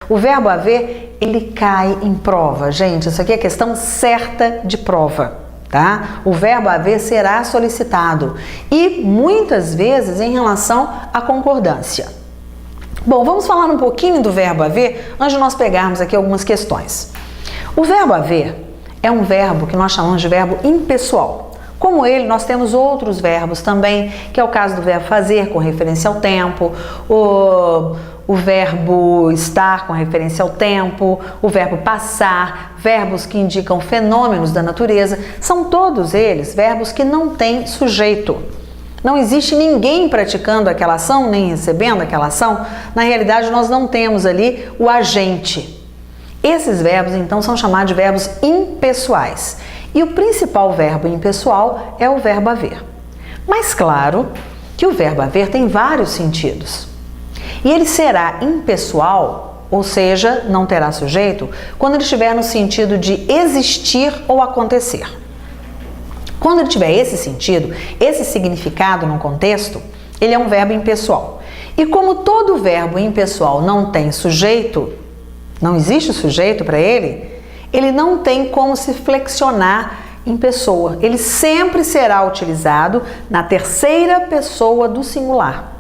O verbo haver, ele cai em prova. Gente, isso aqui é questão certa de prova, tá? O verbo haver será solicitado e muitas vezes em relação à concordância. Bom, vamos falar um pouquinho do verbo haver antes de nós pegarmos aqui algumas questões. O verbo haver é um verbo que nós chamamos de verbo impessoal. Como ele, nós temos outros verbos também, que é o caso do verbo fazer, com referência ao tempo, o verbo estar, com referência ao tempo, o verbo passar, verbos que indicam fenômenos da natureza. São todos eles verbos que não têm sujeito. Não existe ninguém praticando aquela ação, nem recebendo aquela ação. Na realidade, nós não temos ali o agente. Esses verbos, então, são chamados de verbos impessoais. E o principal verbo impessoal é o verbo haver. Mas claro que o verbo haver tem vários sentidos. E ele será impessoal, ou seja, não terá sujeito, quando ele estiver no sentido de existir ou acontecer. Quando ele tiver esse sentido, esse significado no contexto, ele é um verbo impessoal. E como todo verbo impessoal não tem sujeito, não existe sujeito para ele não tem como se flexionar em pessoa. Ele sempre será utilizado na terceira pessoa do singular.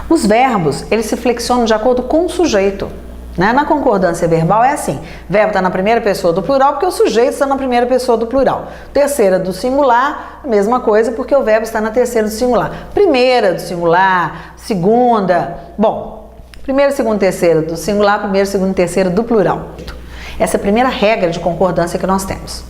Os verbos, eles se flexionam de acordo com o sujeito, né? Na concordância verbal é assim, o verbo está na primeira pessoa do plural porque o sujeito está na primeira pessoa do plural. Terceira do singular, a mesma coisa porque o verbo está na terceira do singular. Primeira do singular, segunda, bom, primeira, segunda, terceira do singular, primeira, segunda e terceira do plural. Essa é a primeira regra de concordância que nós temos.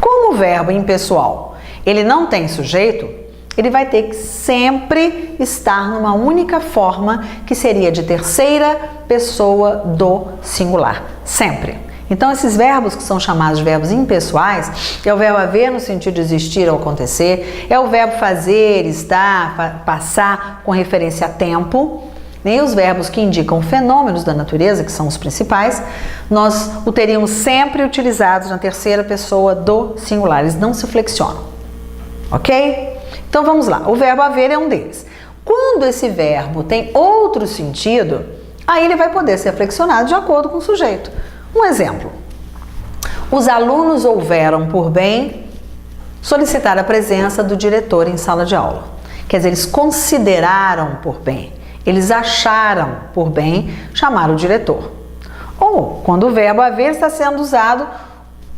Como o verbo impessoal, ele não tem sujeito, ele vai ter que sempre estar numa única forma, que seria de terceira pessoa do singular. Sempre. Então, esses verbos que são chamados de verbos impessoais, é o verbo haver no sentido de existir ou acontecer, é o verbo fazer, estar, passar com referência a tempo, e os verbos que indicam fenômenos da natureza, que são os principais, nós o teríamos sempre utilizados na terceira pessoa do singular, eles não se flexionam, ok? Então vamos lá, o verbo haver é um deles. Quando esse verbo tem outro sentido, aí ele vai poder ser flexionado de acordo com o sujeito. Um exemplo, os alunos houveram por bem solicitar a presença do diretor em sala de aula. Quer dizer, eles consideraram por bem. Eles acharam por bem chamar o diretor. Ou quando o verbo haver está sendo usado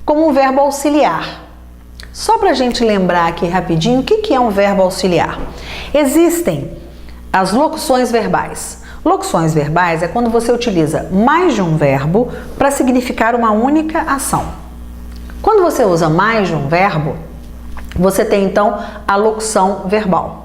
como um verbo auxiliar. Só para a gente lembrar aqui rapidinho o que é um verbo auxiliar. Existem as locuções verbais. Locuções verbais é quando você utiliza mais de um verbo para significar uma única ação. Quando você usa mais de um verbo, você tem então a locução verbal.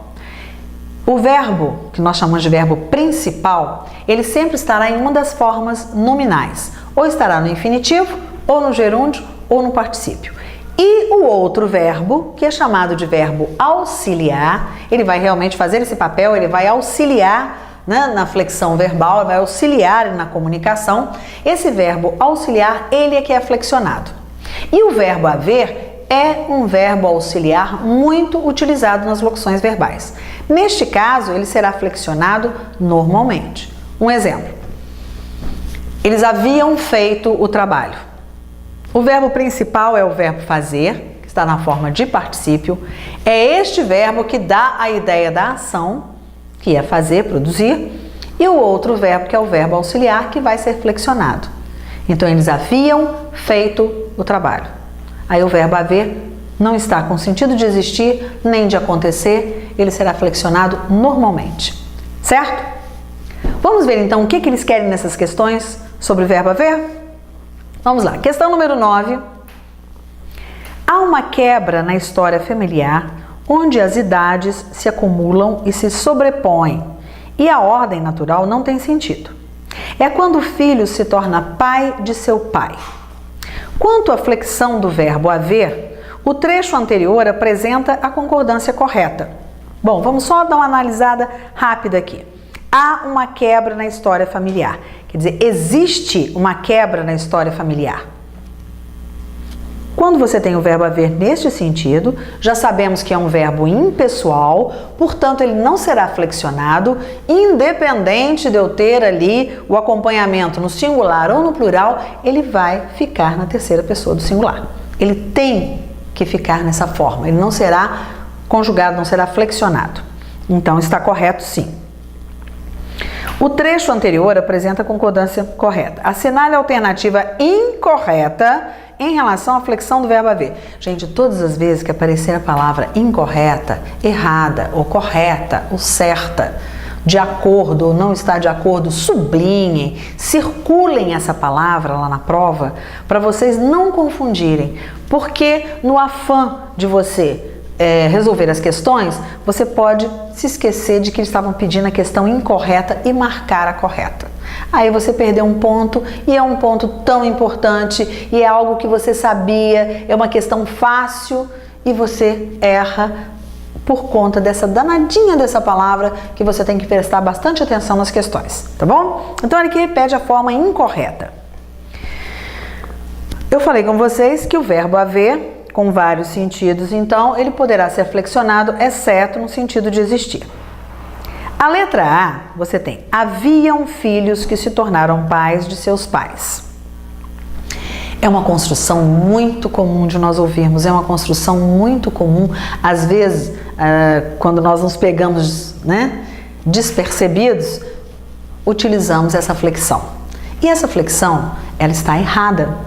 O verbo, que nós chamamos de verbo principal, ele sempre estará em uma das formas nominais. Ou estará no infinitivo, ou no gerúndio, ou no particípio. E o outro verbo, que é chamado de verbo auxiliar, ele vai realmente fazer esse papel, ele vai auxiliar, né, na flexão verbal, vai auxiliar na comunicação. Esse verbo auxiliar, ele é que é flexionado. E o verbo haver é um verbo auxiliar muito utilizado nas locuções verbais. Neste caso, ele será flexionado normalmente. Um exemplo. Eles haviam feito o trabalho. O verbo principal é o verbo fazer, que está na forma de particípio. É este verbo que dá a ideia da ação, que é fazer, produzir, e o outro verbo, que é o verbo auxiliar, que vai ser flexionado. Então, eles haviam feito o trabalho. Aí o verbo haver não está com sentido de existir nem de acontecer, ele será flexionado normalmente, certo? Vamos ver então o que eles querem nessas questões sobre o verbo haver? Vamos lá, questão número 9. Há uma quebra na história familiar onde as idades se acumulam e se sobrepõem e a ordem natural não tem sentido. É quando o filho se torna pai de seu pai. Quanto à flexão do verbo haver, o trecho anterior apresenta a concordância correta. Bom, vamos só dar uma analisada rápida aqui. Há uma quebra na história familiar. Quer dizer, existe uma quebra na história familiar. Quando você tem o verbo haver neste sentido, já sabemos que é um verbo impessoal, portanto ele não será flexionado, independente de eu ter ali o acompanhamento no singular ou no plural, ele vai ficar na terceira pessoa do singular. Ele tem que ficar nessa forma, ele não será conjugado, não será flexionado. Então está correto sim. O trecho anterior apresenta a concordância correta. Assinale a alternativa incorreta em relação à flexão do verbo haver. Gente, todas as vezes que aparecer a palavra incorreta, errada, ou correta, ou certa, de acordo ou não está de acordo, sublinhem, circulem essa palavra lá na prova para vocês não confundirem, porque no afã de você resolver as questões, você pode se esquecer de que eles estavam pedindo a questão incorreta e marcar a correta. Aí você perdeu um ponto, e é um ponto tão importante, e é algo que você sabia, é uma questão fácil, e você erra por conta dessa danadinha dessa palavra, que você tem que prestar bastante atenção nas questões, tá bom? Então ele aqui pede a forma incorreta. Eu falei com vocês que o verbo haver, com vários sentidos, então ele poderá ser flexionado, exceto no sentido de existir. A letra A, você tem: haviam filhos que se tornaram pais de seus pais. É uma construção muito comum de nós ouvirmos, é uma construção muito comum, às vezes, quando nós nos pegamos, despercebidos, utilizamos essa flexão. E essa flexão, ela está errada.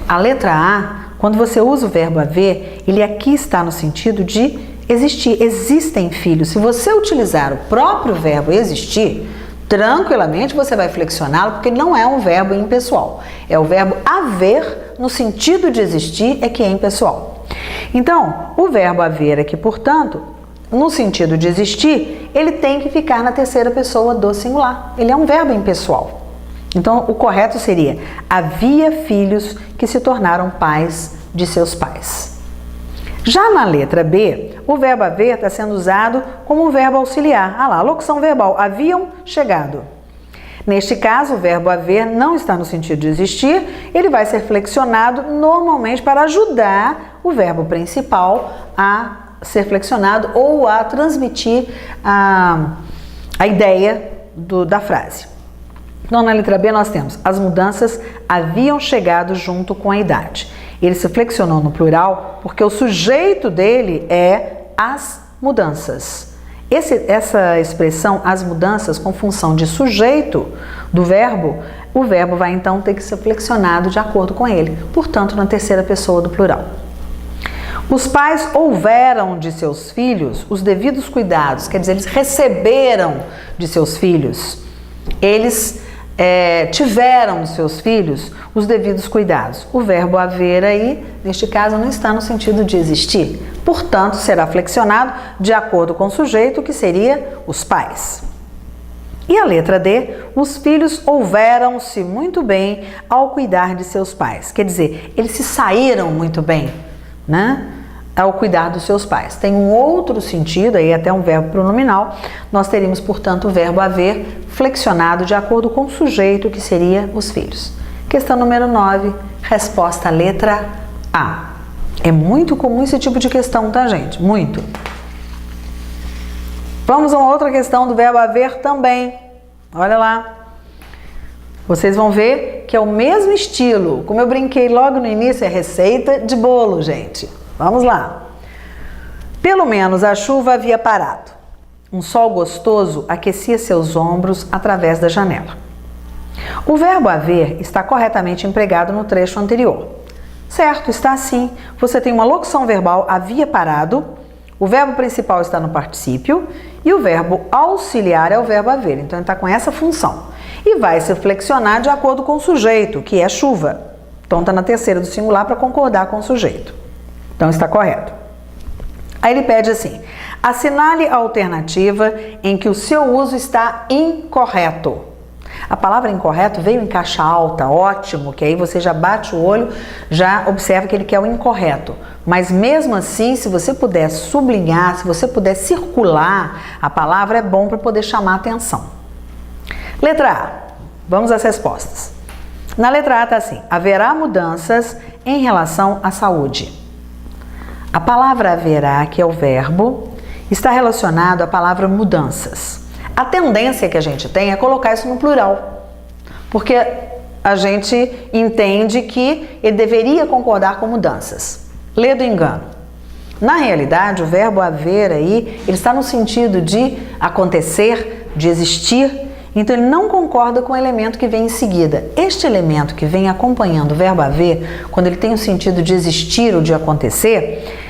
A letra A, quando você usa o verbo haver, ele aqui está no sentido de existir. Existem filhos. Se você utilizar o próprio verbo existir, tranquilamente você vai flexioná-lo, porque não é um verbo impessoal. É o verbo haver, no sentido de existir, é que é impessoal. Então, o verbo haver aqui, portanto, no sentido de existir, ele tem que ficar na terceira pessoa do singular. Ele é um verbo impessoal. Então, o correto seria: havia filhos que se tornaram pais de seus pais. Já na letra B, o verbo haver está sendo usado como um verbo auxiliar. Ah lá, locução verbal: haviam chegado. Neste caso, o verbo haver não está no sentido de existir, ele vai ser flexionado normalmente para ajudar o verbo principal a ser flexionado ou a transmitir a ideia da frase. Então, na letra B nós temos: as mudanças haviam chegado junto com a idade. Ele se flexionou no plural porque o sujeito dele é as mudanças. Essa expressão, as mudanças, com função de sujeito do verbo, o verbo vai então ter que ser flexionado de acordo com ele, portanto, na terceira pessoa do plural. Os pais houveram de seus filhos os devidos cuidados, quer dizer, eles receberam de seus filhos, eles tiveram dos seus filhos os devidos cuidados. O verbo haver aí, neste caso, não está no sentido de existir, portanto, será flexionado de acordo com o sujeito, que seria os pais. E a letra D, os filhos houveram-se muito bem ao cuidar de seus pais, quer dizer, eles se saíram muito bem, ao cuidar dos seus pais. Tem um outro sentido, aí até um verbo pronominal, nós teríamos, portanto, o verbo haver flexionado de acordo com o sujeito, que seria os filhos. Questão número 9, resposta letra A. É muito comum esse tipo de questão, tá, gente? Muito. Vamos a uma outra questão do verbo haver também. Olha lá. Vocês vão ver que é o mesmo estilo. Como eu brinquei logo no início, é receita de bolo, gente. Vamos lá. Pelo menos a chuva havia parado. Um sol gostoso aquecia seus ombros através da janela. O verbo haver está corretamente empregado no trecho anterior. Certo, está assim. Você tem uma locução verbal havia parado, o verbo principal está no particípio e o verbo auxiliar é o verbo haver. Então, ele está com essa função. E vai se flexionar de acordo com o sujeito, que é chuva. Então, está na terceira do singular para concordar com o sujeito. Então, está correto. Aí ele pede assim: assinale a alternativa em que o seu uso está incorreto. A palavra incorreto veio em caixa alta, ótimo, que aí você já bate o olho, já observa que ele quer o incorreto. Mas mesmo assim, se você puder sublinhar, se você puder circular a palavra, é bom para poder chamar a atenção. Letra A. Vamos às respostas. Na letra A está assim: haverá mudanças em relação à saúde. A palavra haverá, que é o verbo, está relacionado à palavra mudanças. A tendência que a gente tem é colocar isso no plural, porque a gente entende que ele deveria concordar com mudanças. Lê do engano. Na realidade, o verbo haver aí, ele está no sentido de acontecer, de existir, então ele não concorda com o elemento que vem em seguida. Este elemento que vem acompanhando o verbo haver, quando ele tem o sentido de existir ou de acontecer,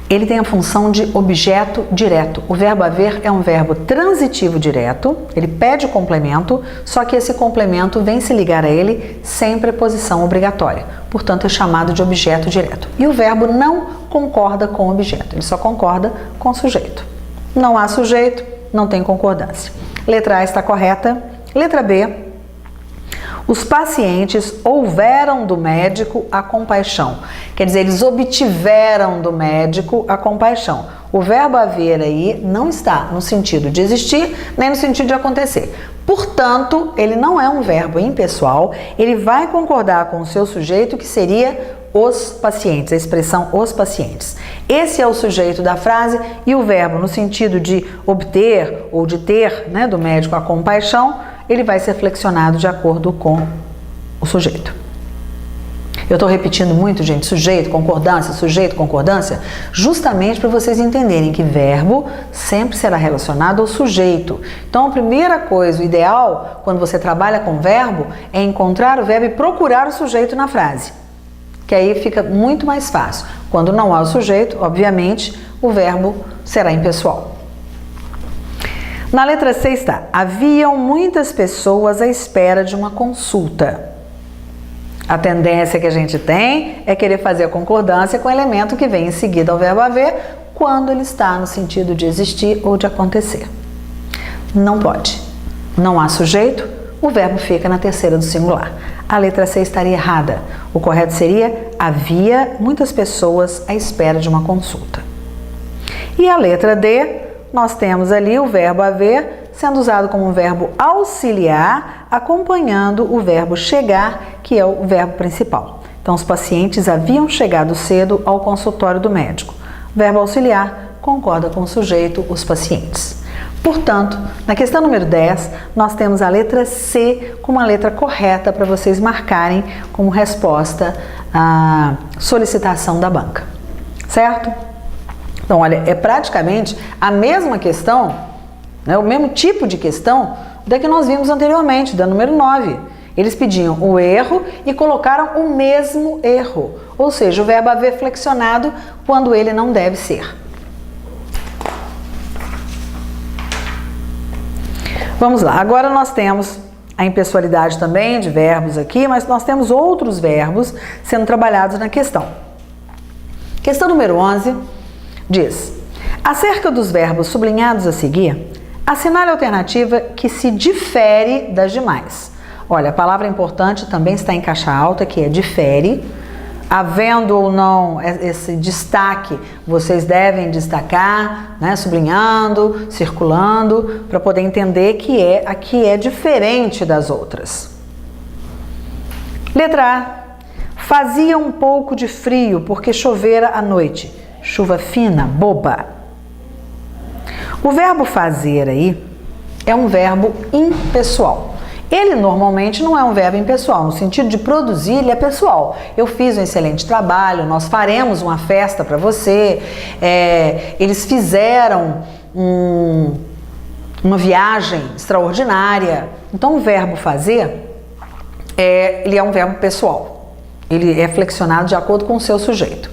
ele tem a função de objeto direto. O verbo haver é um verbo transitivo direto, ele pede complemento, só que esse complemento vem se ligar a ele sem preposição obrigatória. Portanto, é chamado de objeto direto. E o verbo não concorda com o objeto, ele só concorda com o sujeito. Não há sujeito, não tem concordância. Letra A está correta. Letra B. Os pacientes houveram do médico a compaixão. Quer dizer, eles obtiveram do médico a compaixão. O verbo haver aí não está no sentido de existir, nem no sentido de acontecer. Portanto, ele não é um verbo impessoal, ele vai concordar com o seu sujeito, que seria os pacientes, a expressão os pacientes. Esse é o sujeito da frase e o verbo no sentido de obter ou de ter, né, do médico a compaixão, ele vai ser flexionado de acordo com o sujeito. Eu estou repetindo muito, gente, sujeito, concordância, justamente para vocês entenderem que verbo sempre será relacionado ao sujeito. Então, a primeira coisa, o ideal, quando você trabalha com verbo, é encontrar o verbo e procurar o sujeito na frase, que aí fica muito mais fácil. Quando não há o sujeito, obviamente, o verbo será impessoal. Na letra C está: haviam muitas pessoas à espera de uma consulta. A tendência que a gente tem é querer fazer a concordância com o elemento que vem em seguida ao verbo haver, quando ele está no sentido de existir ou de acontecer. Não pode. Não há sujeito, o verbo fica na terceira do singular. A letra C estaria errada. O correto seria: havia muitas pessoas à espera de uma consulta. E a letra D, nós temos ali o verbo haver sendo usado como um verbo auxiliar, acompanhando o verbo chegar, que é o verbo principal. Então, os pacientes haviam chegado cedo ao consultório do médico. O verbo auxiliar concorda com o sujeito, os pacientes. Portanto, na questão número 10, nós temos a letra C como a letra correta para vocês marcarem como resposta à solicitação da banca. Certo? Então, olha, é praticamente a mesma questão, né, o mesmo tipo de questão da que nós vimos anteriormente, da número 9. Eles pediam o erro e colocaram o mesmo erro, ou seja, o verbo haver flexionado quando ele não deve ser. Vamos lá, agora nós temos a impessoalidade também de verbos aqui, mas nós temos outros verbos sendo trabalhados na questão. Questão número 11 diz: acerca dos verbos sublinhados a seguir, assinale a alternativa que se difere das demais. Olha, a palavra importante também está em caixa alta, que é difere. Havendo ou não esse destaque, vocês devem destacar, né, sublinhando, circulando, para poder entender que aqui é diferente das outras. Letra A. Fazia um pouco de frio porque chovera à noite. Chuva fina, boba. O verbo fazer aí é um verbo impessoal. Ele normalmente não é um verbo impessoal, no sentido de produzir, ele é pessoal. Eu fiz um excelente trabalho, nós faremos uma festa para você, eles fizeram uma viagem extraordinária. Então, o verbo fazer, ele é um verbo pessoal. Ele é flexionado de acordo com o seu sujeito.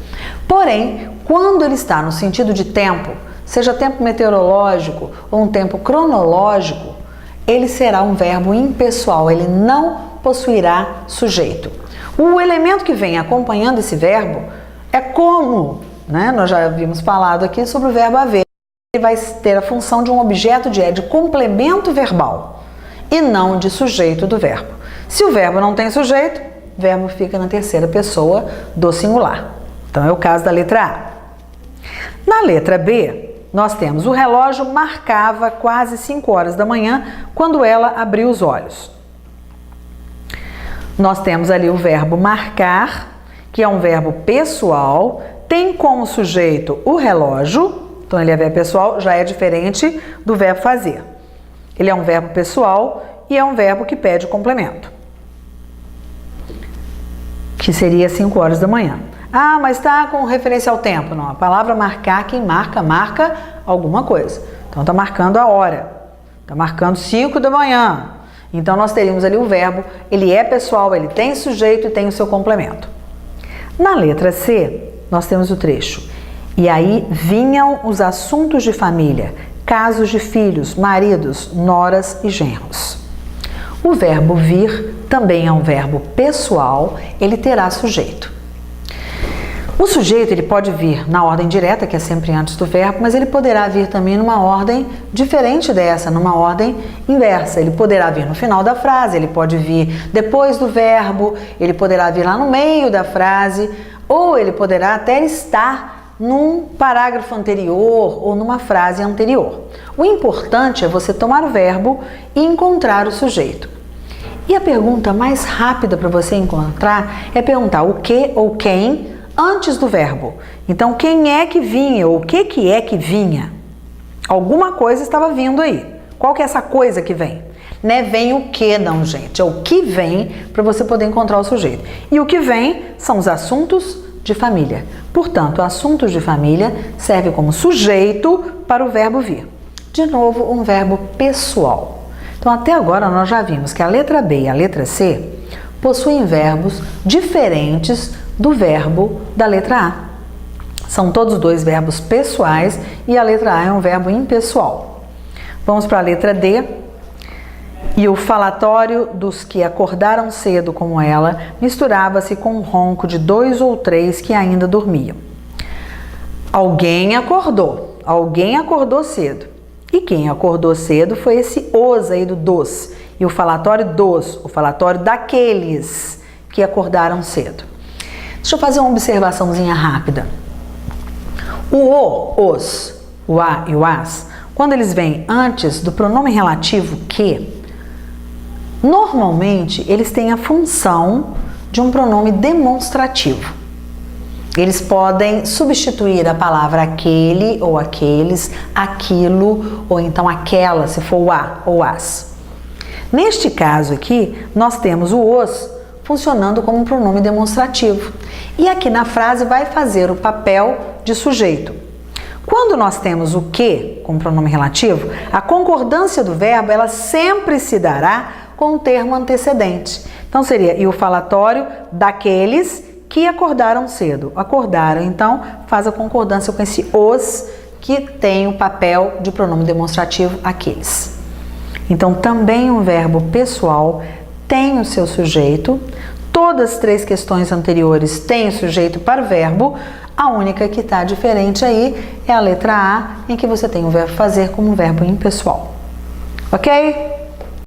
Porém, quando ele está no sentido de tempo, seja tempo meteorológico ou um tempo cronológico, ele será um verbo impessoal, ele não possuirá sujeito. O elemento que vem acompanhando esse verbo é como, né? Nós já havíamos falado aqui sobre o verbo haver. Ele vai ter a função de um objeto de complemento verbal e não de sujeito do verbo. Se o verbo não tem sujeito, o verbo fica na terceira pessoa do singular. Então é o caso da letra A. Na letra B, nós temos: o relógio marcava quase 5 horas da manhã quando ela abriu os olhos. Nós temos ali o verbo marcar, que é um verbo pessoal, tem como sujeito o relógio, então ele é verbo pessoal, já é diferente do verbo fazer. Ele é um verbo pessoal e é um verbo que pede o complemento, que seria 5 horas da manhã. Ah, mas está com referência ao tempo. Não, a palavra marcar, quem marca, marca alguma coisa. Então está marcando a hora, está marcando 5 da manhã. Então nós teríamos ali o verbo, ele é pessoal, ele tem sujeito e tem o seu complemento. Na letra C, nós temos o trecho. E aí vinham os assuntos de família, casos de filhos, maridos, noras e genros. O verbo vir também é um verbo pessoal, ele terá sujeito. O sujeito ele pode vir na ordem direta, que é sempre antes do verbo, mas ele poderá vir também numa ordem diferente dessa, numa ordem inversa. Ele poderá vir no final da frase, ele pode vir depois do verbo, ele poderá vir lá no meio da frase, ou ele poderá até estar num parágrafo anterior ou numa frase anterior. O importante é você tomar o verbo e encontrar o sujeito. E a pergunta mais rápida para você encontrar é perguntar o que ou quem antes do verbo. Então, quem é que vinha ou o que é que vinha? Alguma coisa estava vindo aí. Qual que é essa coisa que vem? Não é vem o que não, gente. É o que vem para você poder encontrar o sujeito. E o que vem são os assuntos de família. Portanto, assuntos de família serve como sujeito para o verbo vir. De novo, um verbo pessoal. Então, até agora nós já vimos que a letra B e a letra C possuem verbos diferentes do verbo da letra A. São todos dois verbos pessoais e a letra A é um verbo impessoal. Vamos para a letra D. E o falatório dos que acordaram cedo como ela misturava-se com o ronco de 2 ou 3 que ainda dormiam. Alguém acordou cedo. E quem acordou cedo foi esse os aí do dos. E o falatório dos, o falatório daqueles que acordaram cedo. Deixa eu fazer uma observaçãozinha rápida. O os, o a e o as, quando eles vêm antes do pronome relativo que, normalmente eles têm a função de um pronome demonstrativo. Eles podem substituir a palavra aquele ou aqueles, aquilo ou então aquela, se for o a ou as. Neste caso aqui, nós temos o os funcionando como um pronome demonstrativo. E aqui na frase vai fazer o papel de sujeito. Quando nós temos o que como pronome relativo, a concordância do verbo ela sempre se dará com o termo antecedente. Então seria e o falatório daqueles que acordaram cedo. Acordaram, então faz a concordância com esse os que tem o papel de pronome demonstrativo aqueles. Então também um verbo pessoal tem o seu sujeito. Todas as 3 questões anteriores têm o sujeito para o verbo. A única que está diferente aí é a letra A, em que você tem o verbo fazer como um verbo impessoal. Ok?